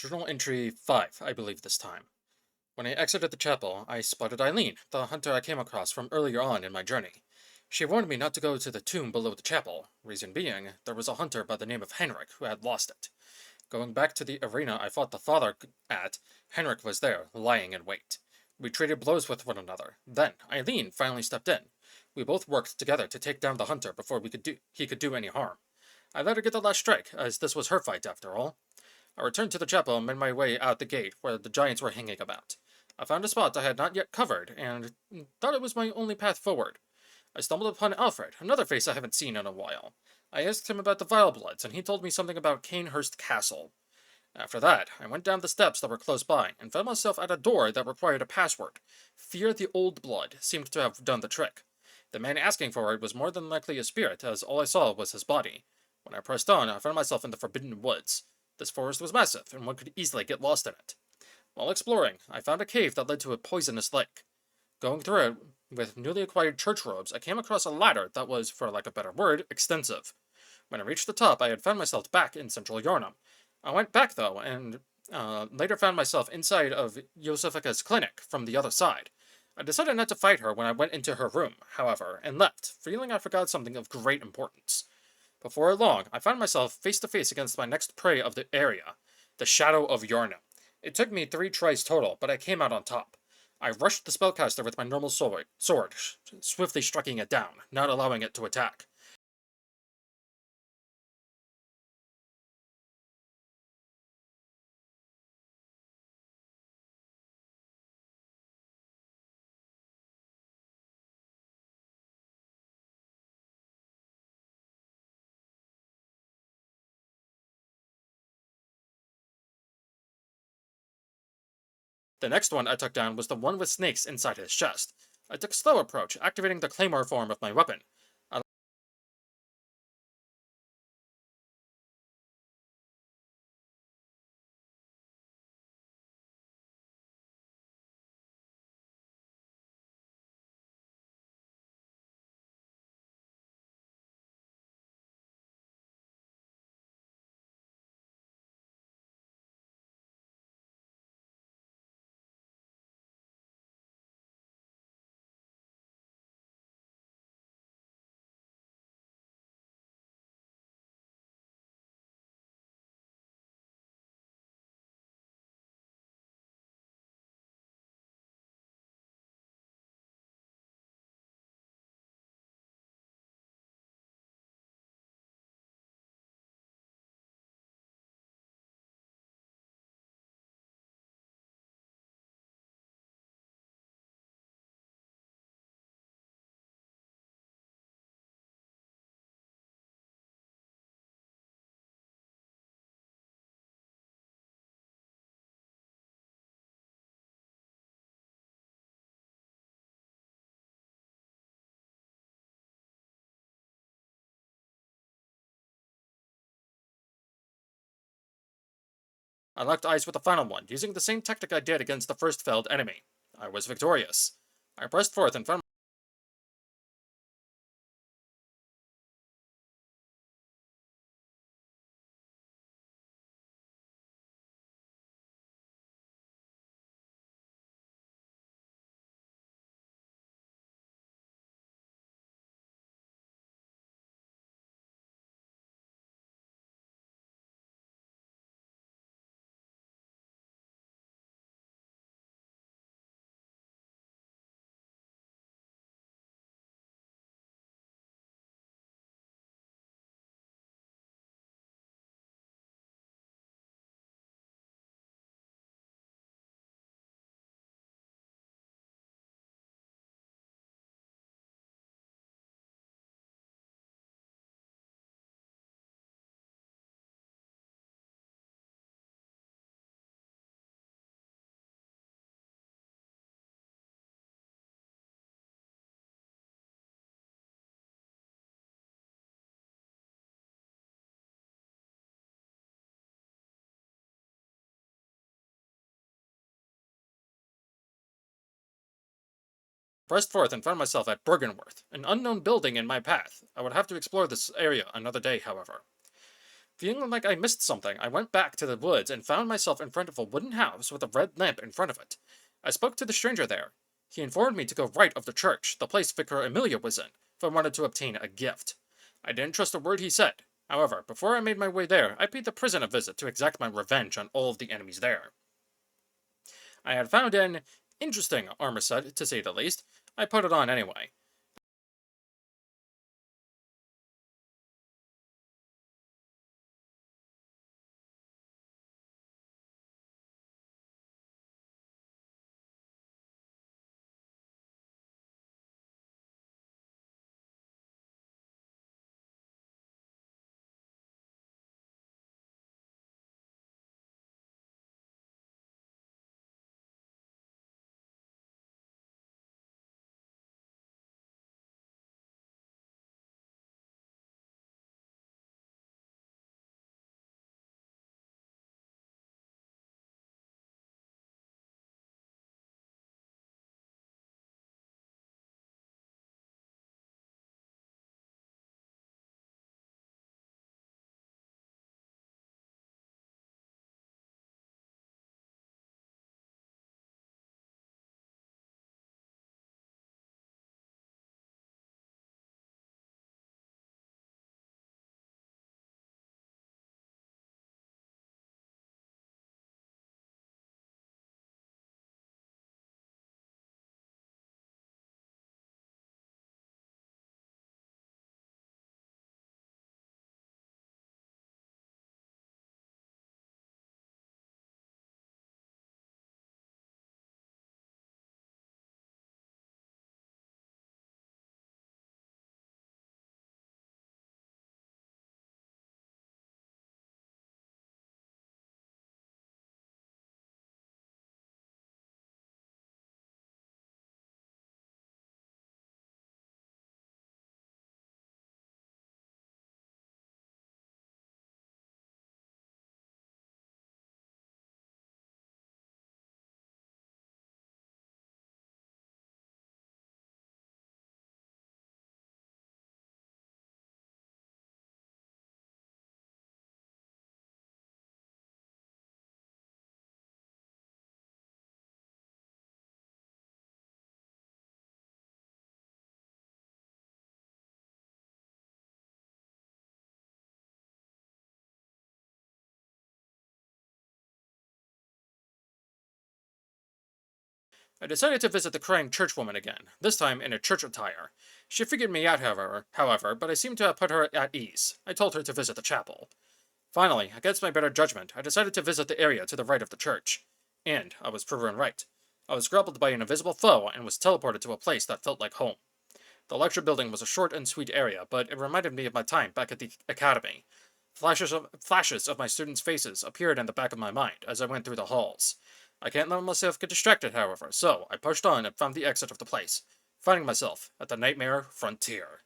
Journal entry 5, I believe this time. When I exited the chapel, I spotted Eileen, the hunter I came across from earlier on in my journey. She warned me not to go to the tomb below the chapel, reason being, there was a hunter by the name of Henrik who had lost it. Going back to the arena I fought the father at, Henrik was there, lying in wait. We traded blows with one another. Then, Eileen finally stepped in. We both worked together to take down the hunter before he could do any harm. I let her get the last strike, as this was her fight after all. I returned to the chapel and made my way out the gate where the giants were hanging about. I found a spot I had not yet covered, and thought it was my only path forward. I stumbled upon Alfred, another face I haven't seen in a while. I asked him about the Vilebloods, and he told me something about Canehurst Castle. After that, I went down the steps that were close by, and found myself at a door that required a password. Fear the Old Blood seemed to have done the trick. The man asking for it was more than likely a spirit, as all I saw was his body. When I pressed on, I found myself in the Forbidden Woods. This forest was massive, and one could easily get lost in it. While exploring, I found a cave that led to a poisonous lake. Going through it with newly acquired church robes, I came across a ladder that was, for lack of a better word, extensive. When I reached the top, I had found myself back in central Yarnum. I went back, though, and later found myself inside of Yosefika's clinic from the other side. I decided not to fight her when I went into her room, however, and left, feeling I forgot something of great importance. Before long, I found myself face to face against my next prey of the area, the Shadow of Yarnum. It took me 3 tries total, but I came out on top. I rushed the spellcaster with my normal sword, swiftly striking it down, not allowing it to attack. The next one I took down was the one with snakes inside his chest. I took a slow approach, activating the claymore form of my weapon. I locked eyes with the final one, using the same tactic I did against the first failed enemy. I was victorious. I pressed forth and found pressed forth and found myself at Bergenworth, an unknown building in my path. I would have to explore this area another day, however. Feeling like I missed something, I went back to the woods and found myself in front of a wooden house with a red lamp in front of it. I spoke to the stranger there. He informed me to go right of the church, the place Vicar Amelia was in, if I wanted to obtain a gift. I didn't trust a word he said. However, before I made my way there, I paid the prison a visit to exact my revenge on all of the enemies there. I had found an interesting armor set, to say the least. I put it on anyway. I decided to visit the crying churchwoman again, this time in a church attire. She figured me out, however, but I seemed to have put her at ease. I told her to visit the chapel. Finally, against my better judgment, I decided to visit the area to the right of the church. And I was proven right. I was grappled by an invisible foe and was teleported to a place that felt like home. The lecture building was a short and sweet area, but it reminded me of my time back at the academy. Flashes of my students' faces appeared in the back of my mind as I went through the halls. I can't let myself get distracted, however, so I pushed on and found the exit of the place, finding myself at the Nightmare Frontier.